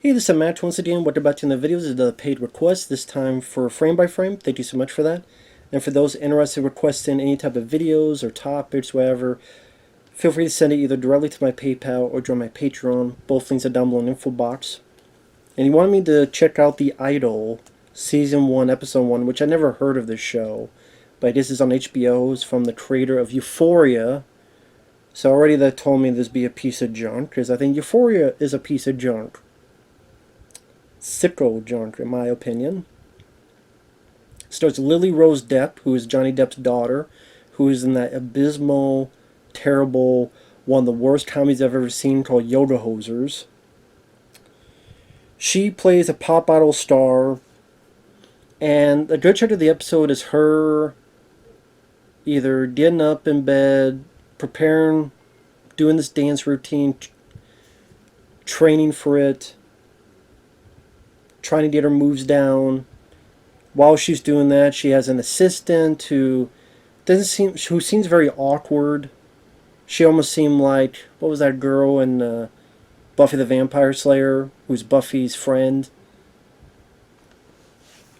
Hey, this is Matt once again. Welcome back to the videos. This is the paid request, this time for frame by frame. Thank you so much for that. And for those interested in requesting any type of videos or topics, whatever, feel free to send it either directly to my PayPal or join my Patreon. Both links are down below in the info box. And you wanted me to check out The Idol, Season 1, Episode 1, which I never heard of this show. But this is on HBO. It's from the creator of Euphoria. So already that told me this be a piece of junk, because I think Euphoria is a piece of junk. Sicko junk, in my opinion. Stars Lily Rose Depp, who is Johnny Depp's daughter, who is in that abysmal, terrible, one of the worst comedies I've ever seen called Yoga Hosers. She plays a pop idol star, and a good chunk of the episode is her either getting up in bed, preparing, doing this dance routine, training for it, trying to get her moves down. While she's doing that, she has an assistant who seems very awkward. She almost seemed like, what was that girl in Buffy the Vampire Slayer, who's Buffy's friend?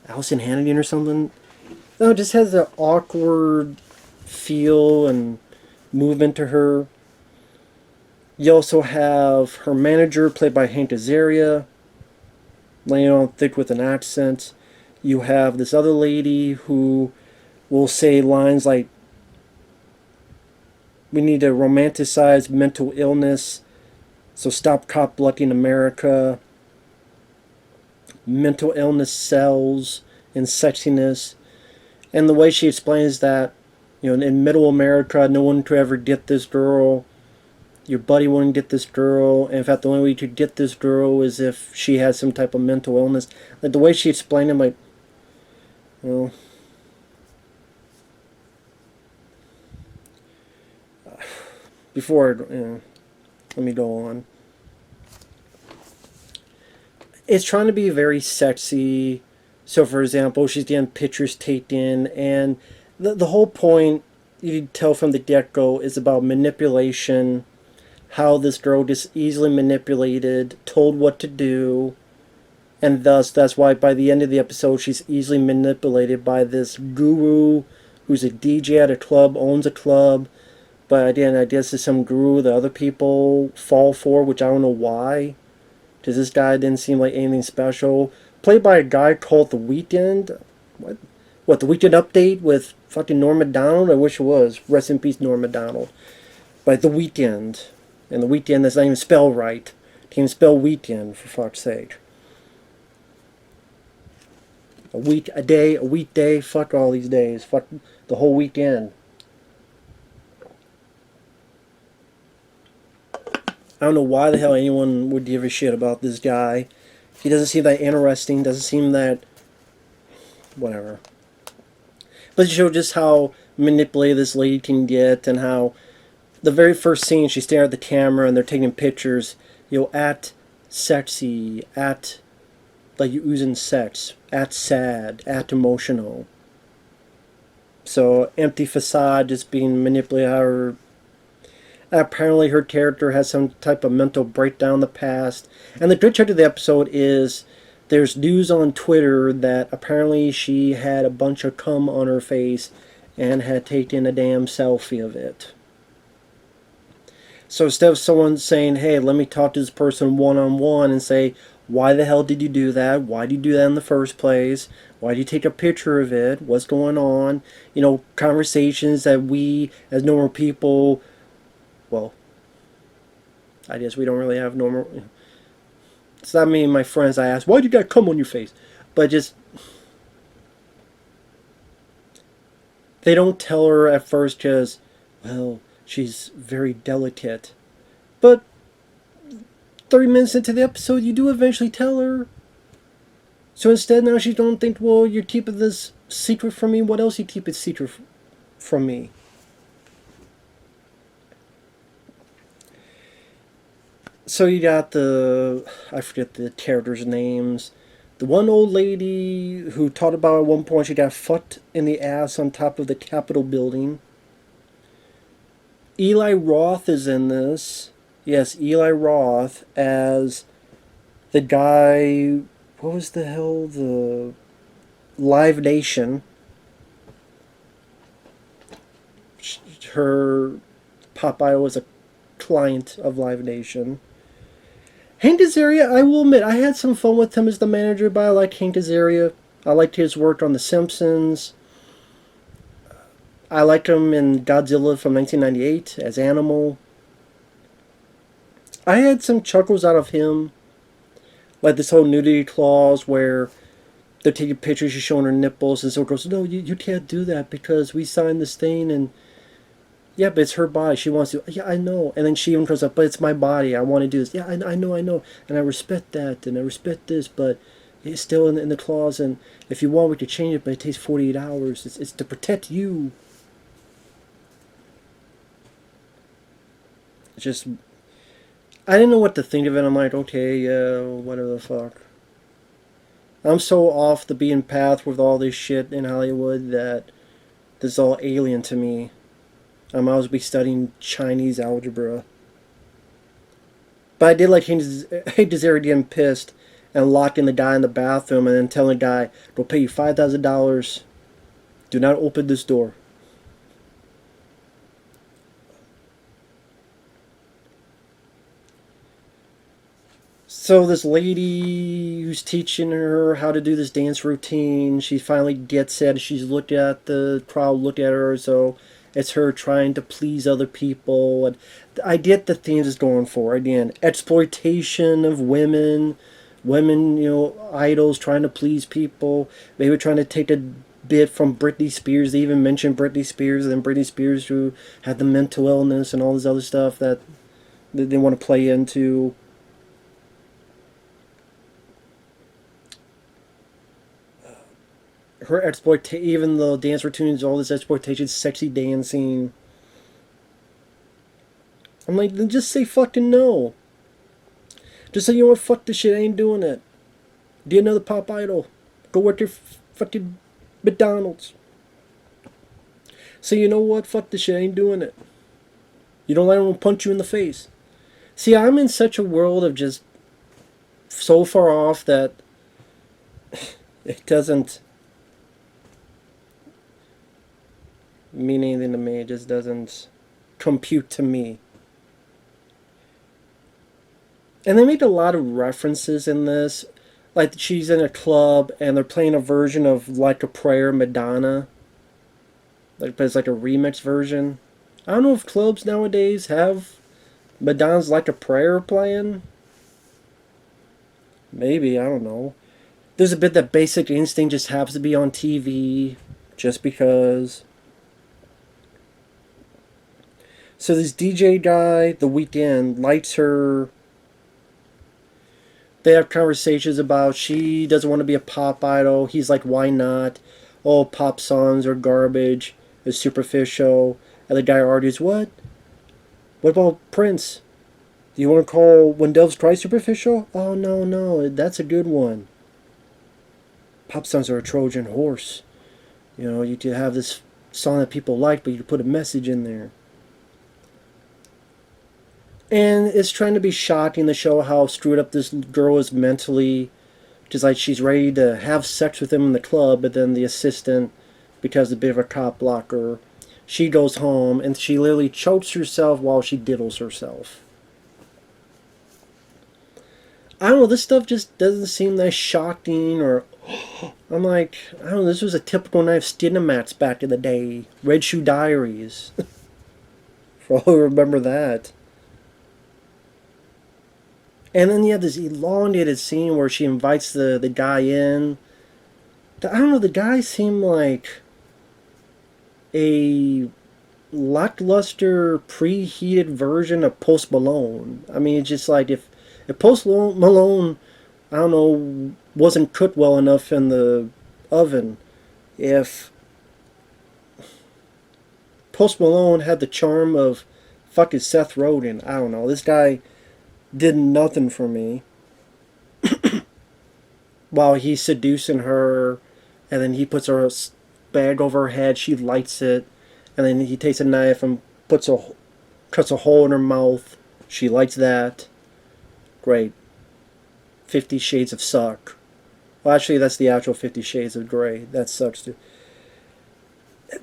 Allison Hannigan or something? No, it just has an awkward feel and movement to her. You also have her manager, played by Hank Azaria, laying on thick with an accent. You have this other lady who will say lines like, "We need to romanticize mental illness, so stop cop blocking America. Mental illness sells in sexiness." And the way she explains that, in middle America, no one could ever get this girl. Your buddy wouldn't get this girl. And in fact, the only way you could get this girl is if she has some type of mental illness. Like the way she explained it, like, well, before, let me go on. It's trying to be very sexy. So, for example, she's getting pictures taken, and the whole point, you can tell from the get-go, is about manipulation. How this girl gets easily manipulated, told what to do, and thus that's why by the end of the episode she's easily manipulated by this guru who's a DJ at a club, owns a club, but again, I guess it's some guru that other people fall for, which I don't know why, because this guy didn't seem like anything special. Played by a guy called The Weeknd. What, The Weeknd Update with fucking Norm Macdonald? I wish it was. Rest in peace, Norm Macdonald. By The Weeknd. And The Weeknd, that's not even spelled right. Can't even spell weekend, for fuck's sake. A week, a day, a weekday, fuck all these days. Fuck the whole weekend. I don't know why the hell anyone would give a shit about this guy. He doesn't seem that interesting, doesn't seem that... whatever. But to show just how manipulated this lady can get, and how the very first scene, she's staring at the camera and they're taking pictures, at sexy, at like you oozing sex, at sad, at emotional. So empty facade, just being manipulated. Apparently her character has some type of mental breakdown in the past. And the good chunk of the episode is there's news on Twitter that apparently she had a bunch of cum on her face and had taken a damn selfie of it. So instead of someone saying, hey, let me talk to this person one-on-one and say, why the hell did you do that? Why did you do that in the first place? Why did you take a picture of it? What's going on? Conversations that we, as normal people, well, I guess we don't really have normal... It's not me and my friends I ask, why do you got cum on your face? But just... they don't tell her at first because, well, she's very delicate. But 30 minutes into the episode, you do eventually tell her. So instead, now she don't think, well, you're keeping this secret from me. What else you keep it secret from me? So you got I forget the characters' names. The one old lady who talked about at one point she got fucked in the ass on top of the Capitol building. Eli Roth is in this. Yes, Eli Roth as The guy, what was the hell, the Live Nation, her Popeye was a client of Live Nation. Hank Azaria, I will admit, I had some fun with him as the manager, but I liked Hank Azaria. I liked his work on The Simpsons. I liked him in Godzilla from 1998 as Animal. I had some chuckles out of him, like this whole nudity clause where they're taking pictures, she's showing her nipples, and so it goes, no, you can't do that because we signed this thing, and yeah, but it's her body. She wants to. Yeah, I know. And then she even comes up, but it's my body. I want to do this. Yeah, I know, and I respect that, and I respect this, but it's still in the clause. And if you want, we could change it, but it takes 48 hours. It's to protect you. It's just, I didn't know what to think of it. I'm like, okay, yeah, whatever the fuck. I'm so off the beaten path with all this shit in Hollywood that this is all alien to me. I was be studying Chinese algebra. But I did like Hank Azaria getting pissed and locking the guy in the bathroom and then telling the guy, they'll pay you $5,000. Do not open this door. So this lady who's teaching her how to do this dance routine, she finally gets it. She's looked at the crowd, look at her, so it's her trying to please other people. And I get the themes it's going for. Again, exploitation of women, idols trying to please people. Maybe trying to take a bit from Britney Spears. They even mentioned Britney Spears, and then Britney Spears who had the mental illness and all this other stuff that they want to play into. Her exploitation, even though dance routines, all this exploitation, sexy dancing. I'm like, then just say fucking no. Just say, you know what, fuck this shit, I ain't doing it. Get another pop idol. Go work your fucking McDonald's. Say, you know what, fuck this shit, I ain't doing it. You don't let anyone punch you in the face. See, I'm in such a world of just so far off that it doesn't mean anything to me. It just doesn't compute to me. And they make a lot of references in this. Like she's in a club and they're playing a version of Like a Prayer Madonna. But it's like a remix version. I don't know if clubs nowadays have Madonna's Like a Prayer playing. Maybe, I don't know. There's a bit that Basic Instinct just happens to be on TV just because. So this DJ guy, The Weeknd, likes her. They have conversations about she doesn't want to be a pop idol. He's like, why not? Oh, pop songs are garbage. It's superficial. And the guy argues, what? What about Prince? Do you want to call When Doves Cry superficial? Oh, no, that's a good one. Pop songs are a Trojan horse. You could have this song that people like, but you could put a message in there. And it's trying to be shocking to show how screwed up this girl is mentally. Just like she's ready to have sex with him in the club, but then the assistant, because a bit of a cop blocker, she goes home and she literally chokes herself while she diddles herself. I don't know, this stuff just doesn't seem that shocking, or I'm like, I don't know, this was a typical night of Skinamats back in the day. Red Shoe Diaries. For all who remember that. And then you have this elongated scene where she invites the guy in. I don't know, the guy seemed like a lackluster, preheated version of Post Malone. I mean, it's just like if Post Malone, I don't know, wasn't cooked well enough in the oven, if Post Malone had the charm of fucking Seth Rogen, I don't know, this guy did nothing for me. While he's seducing her, and then he puts her bag over her head, she lights it, and then he takes a knife and cuts a hole in her mouth. She lights that. Great. 50 Shades of Suck. Well, actually, that's the actual 50 Shades of Grey. That sucks too.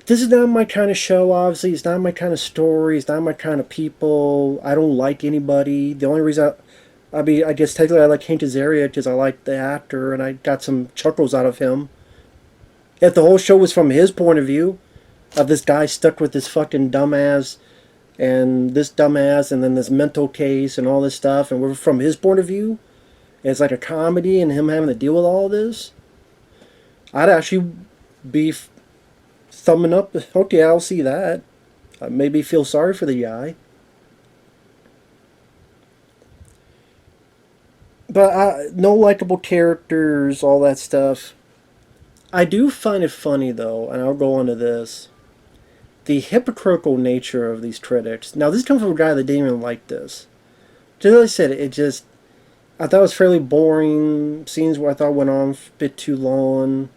This is not my kind of show, obviously. It's not my kind of story. It's not my kind of people. I don't like anybody. The only reason I mean, I guess technically I like Hank Azaria because I like the actor and I got some chuckles out of him. If the whole show was from his point of view, of this guy stuck with this fucking dumbass and then this mental case and all this stuff, and we're from his point of view, and it's like a comedy and him having to deal with all this, I'd actually be thumbing up. Okay, I'll see that. Maybe feel sorry for the guy. But no likable characters, all that stuff. I do find it funny though, and I'll go on to this. The hypocritical nature of these critics. Now, this comes from a guy that didn't even like this. Just like I said, I thought it was fairly boring. Scenes where I thought went on a bit too long.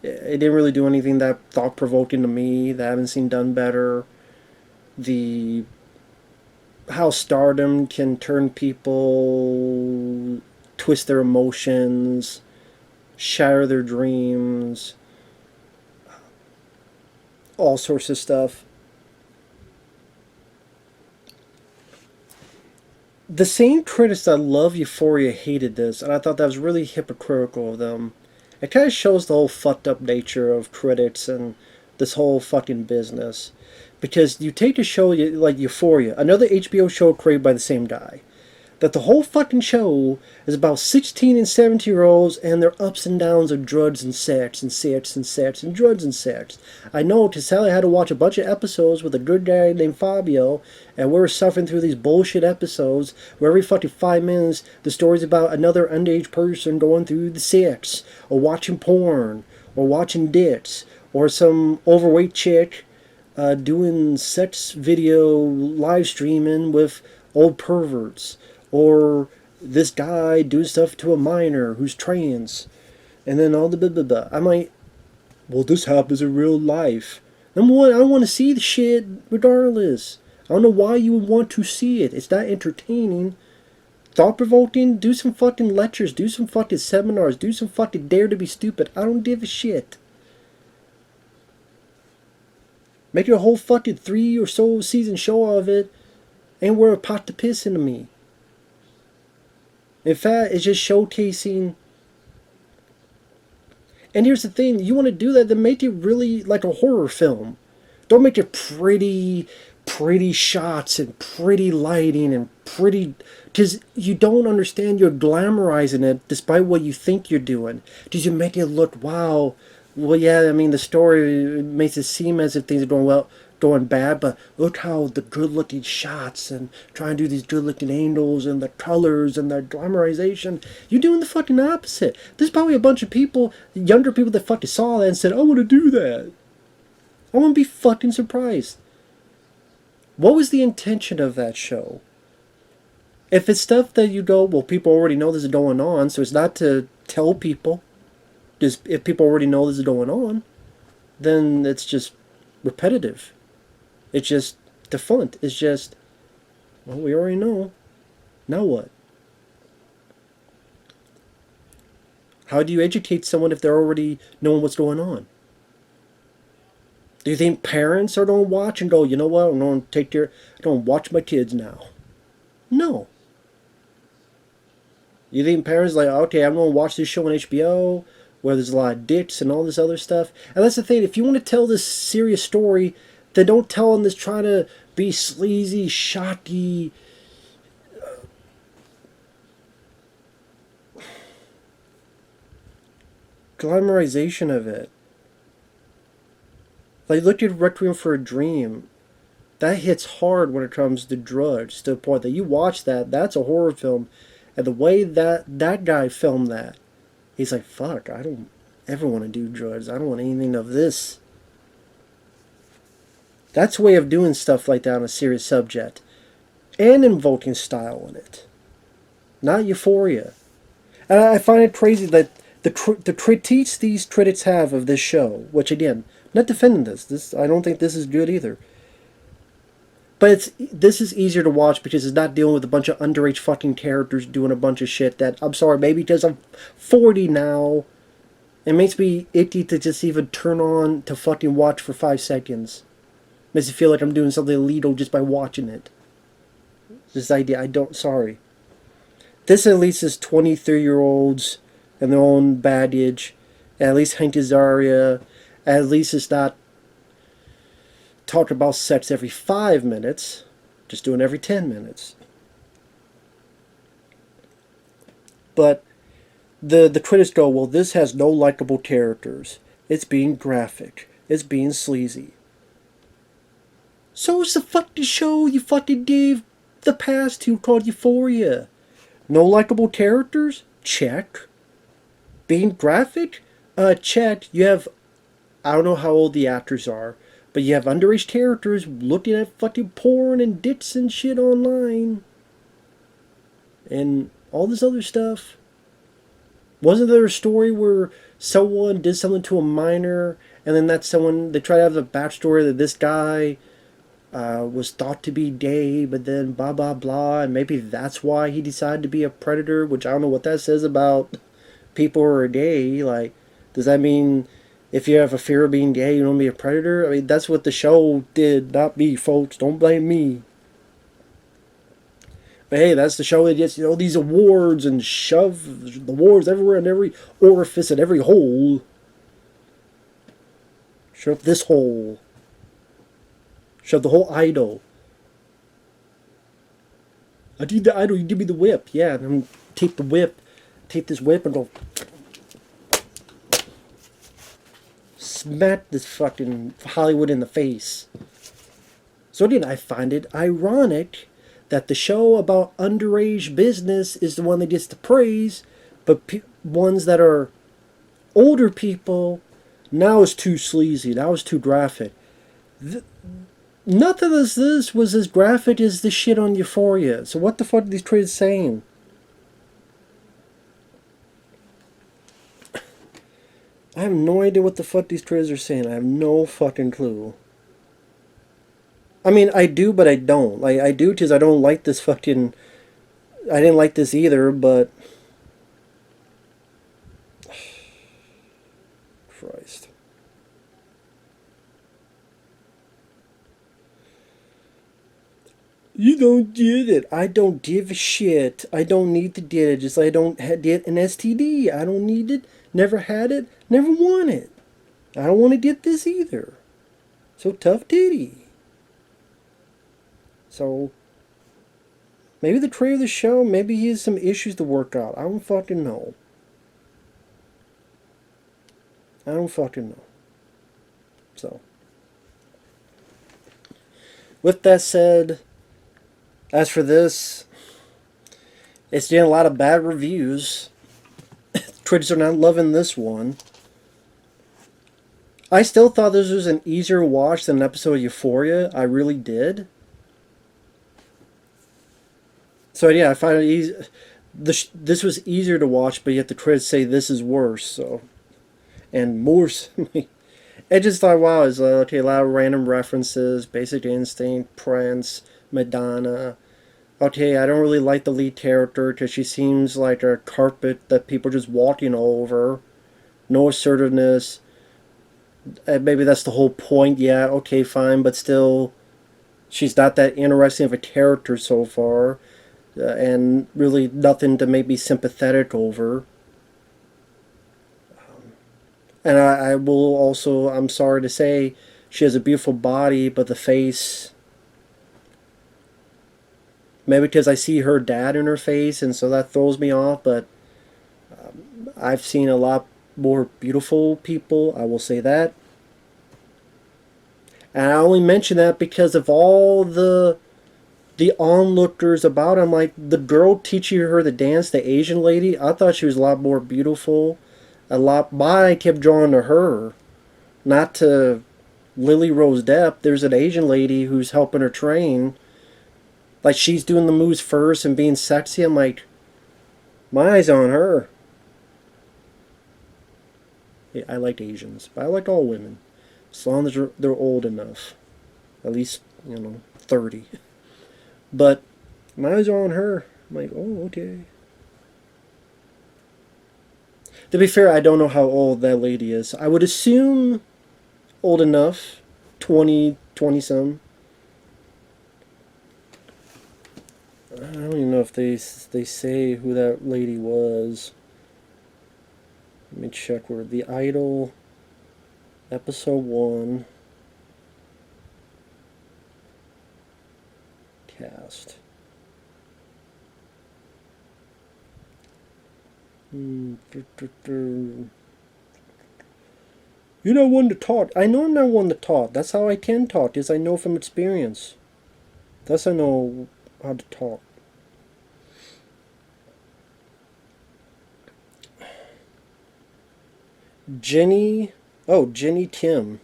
It didn't really do anything that thought provoking to me that I haven't seen done better. The how stardom can turn people, twist their emotions, shatter their dreams, all sorts of stuff. The same critics that love Euphoria hated this, and I thought that was really hypocritical of them. It kind of shows the whole fucked up nature of critics and this whole fucking business. Because you take a show like Euphoria, another HBO show created by the same guy, that the whole fucking show is about 16 and 17-year-olds and their ups and downs of drugs and sex and sex and sex and drugs and sex. I know, because Sally had to watch a bunch of episodes with a good guy named Fabio, and we were suffering through these bullshit episodes where every fucking 5 minutes the story's about another underage person going through the sex, or watching porn, or watching dicks, or some overweight chick doing sex video live streaming with old perverts, or this guy doing stuff to a minor who's trans, and then all the blah blah blah. I'm like, well, this happens in real life. Number one, I want to see the shit regardless. I don't know why you would want to see it. It's not entertaining. Thought provoking? Do some fucking lectures. Do some fucking seminars. Do some fucking Dare to Be Stupid. I don't give a shit. Make a whole fucking 3 or so season show of it, and wear a pot to piss into me. In fact, it's just showcasing. And here's the thing, you want to do that, then make it really like a horror film. Don't make it pretty shots and pretty lighting and pretty, because you don't understand you're glamorizing it despite what you think you're doing. Because you make it look, wow, well, yeah, I mean, the story makes it seem as if things are going bad, but look how the good-looking shots and trying to do these good-looking angles and the colors and the glamorization. You're doing the fucking opposite. There's probably a bunch of people, younger people that fucking saw that and said, I want to do that. I want to be fucking surprised. What was the intention of that show? If it's stuff that you go, well, people already know this is going on, so it's not to tell people. Just if people already know this is going on, then it's just repetitive. It's just defunct. It's just, well, we already know. Now what? How do you educate someone if they're already knowing what's going on? Do you think parents are going to watch and go, you know what, I'm going to watch my kids now? No. You think parents are like, okay, I'm going to watch this show on HBO where there's a lot of dicks and all this other stuff. And that's the thing, if you want to tell this serious story, then don't tell them this trying to be sleazy, shocky, glamorization of it. Like, look at Requiem for a Dream. That hits hard when it comes to drugs, to the point that you watch that, that's a horror film. And the way that guy filmed that, he's like, fuck, I don't ever want to do drugs. I don't want anything of this. That's a way of doing stuff like that on a serious subject. And invoking style in it. Not Euphoria. And I find it crazy that the critiques these critics have of this show, which again, not defending this. I don't think this is good either. But this is easier to watch because it's not dealing with a bunch of underage fucking characters doing a bunch of shit that, I'm sorry, maybe because I'm 40 now, it makes me icky to just even turn on to fucking watch for 5 seconds. Makes me feel like I'm doing something illegal just by watching it. This idea, I don't, sorry. This at least is 23-year-olds and their own baggage. At least Hank Azaria. At least it's not talk about sex every 5 minutes. Just doing every 10 minutes. But the critics go, well, this has no likable characters. It's being graphic. It's being sleazy. So it's the fucking show you fucking gave the past to called Euphoria. No likable characters? Check. Being graphic? Check. You have, I don't know how old the actors are, but you have underage characters looking at fucking porn and dicks and shit online. And all this other stuff. Wasn't there a story where someone did something to a minor, and then that someone, they tried to have the backstory that this guy was thought to be gay, but then blah blah blah, and maybe that's why he decided to be a predator, which I don't know what that says about people who are gay. Like, does that mean if you have a fear of being gay, you don't be a predator? I mean, that's what the show did, not me, folks. Don't blame me. But hey, that's the show that gets, these awards and shove the awards everywhere in every orifice and every hole. Shove this hole. Shove the whole idol. I need the idol, you give me the whip. Yeah, and I'm take the whip, take this whip and go smack this fucking Hollywood in the face. So again, I find it ironic that the show about underage business is the one that gets the praise, but ones that are older people, now is too sleazy, now is too graphic. Nothing of this was as graphic as the shit on Euphoria. So what the fuck are these critics saying? I have no idea what the fuck these critics are saying. I have no fucking clue. I mean, I do, but I don't. Like, I do because I don't like this fucking... I didn't like this either, but... Christ. You don't get it. I don't give a shit. I don't need to get it. Just like I don't get an STD. I don't need it. Never had it. Never want it. I don't want to get this either. So tough titty. So maybe the creator of the show, maybe he has some issues to work out. I don't fucking know. I don't fucking know. So with that said, as for this, it's getting a lot of bad reviews. Critics are not loving this one. I still thought this was an easier watch than an episode of Euphoria. I really did. So yeah, I find it easy. This was easier to watch, but yet the critics say this is worse. So, and more. I just thought, wow, it's like, okay, a lot of random references: Basic Instinct, Prince, Madonna. Okay, I don't really like the lead character because she seems like a carpet that people are just walking over. No assertiveness. Maybe that's the whole point. Yeah, okay, fine, but still, she's not that interesting of a character so far. And really nothing to make me sympathetic over. And I will also, I'm sorry to say, she has a beautiful body, but the face, maybe because I see her dad in her face, and so that throws me off, but I've seen a lot more beautiful people, I will say that. And I only mention that because of all the onlookers about. I'm like, the girl teaching her the dance, the Asian lady, I thought she was a lot more beautiful. I kept drawing to her, not to Lily Rose Depp. There's an Asian lady who's helping her train. Like, she's doing the moves first and being sexy. I'm like, my eyes on her. Yeah, I like Asians, but I like all women, as long as they're old enough. At least, 30. But my eyes are on her. I'm like, oh, okay. To be fair, I don't know how old that lady is. I would assume old enough. 20, 20 some. I don't even know if they say who that lady was. Let me check where The Idol episode 1 cast. You're not one to talk. I know I'm not one to talk. That's how I can talk, is I know from experience. That's how I know how to talk. Jenny, oh, Jenny Kim,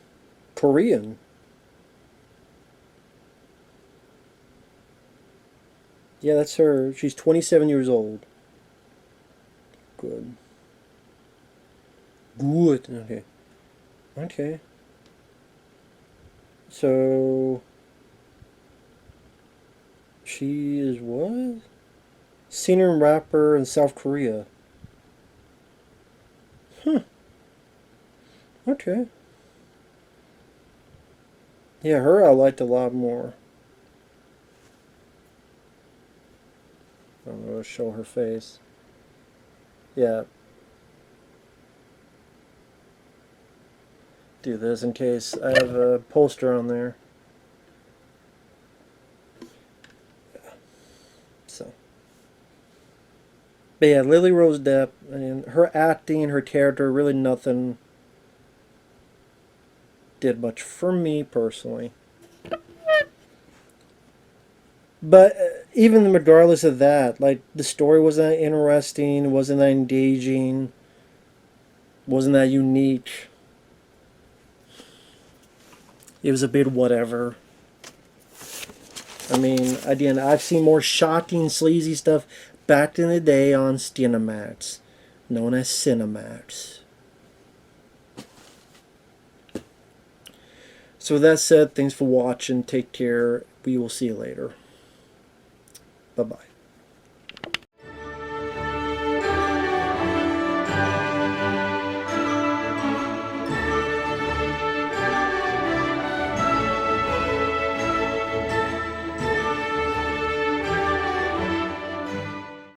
Korean. Yeah, that's her. She's 27 years old. Good. Good. Okay. Okay. So she is what? Singer and rapper in South Korea. Huh. Okay. Yeah, her I liked a lot more. I'm gonna show her face. Yeah. Do this in case I have a poster on there. So. But yeah, Lily Rose Depp, I mean, her acting, her character, really nothing did much for me personally. But even regardless of that, like the story wasn't that interesting, wasn't that engaging, wasn't that unique. It was a bit whatever. I mean, again, I've seen more shocking, sleazy stuff back in the day on Cinemax, known as Cinemax. So with that said, thanks for watching. Take care. We will see you later. Bye-bye.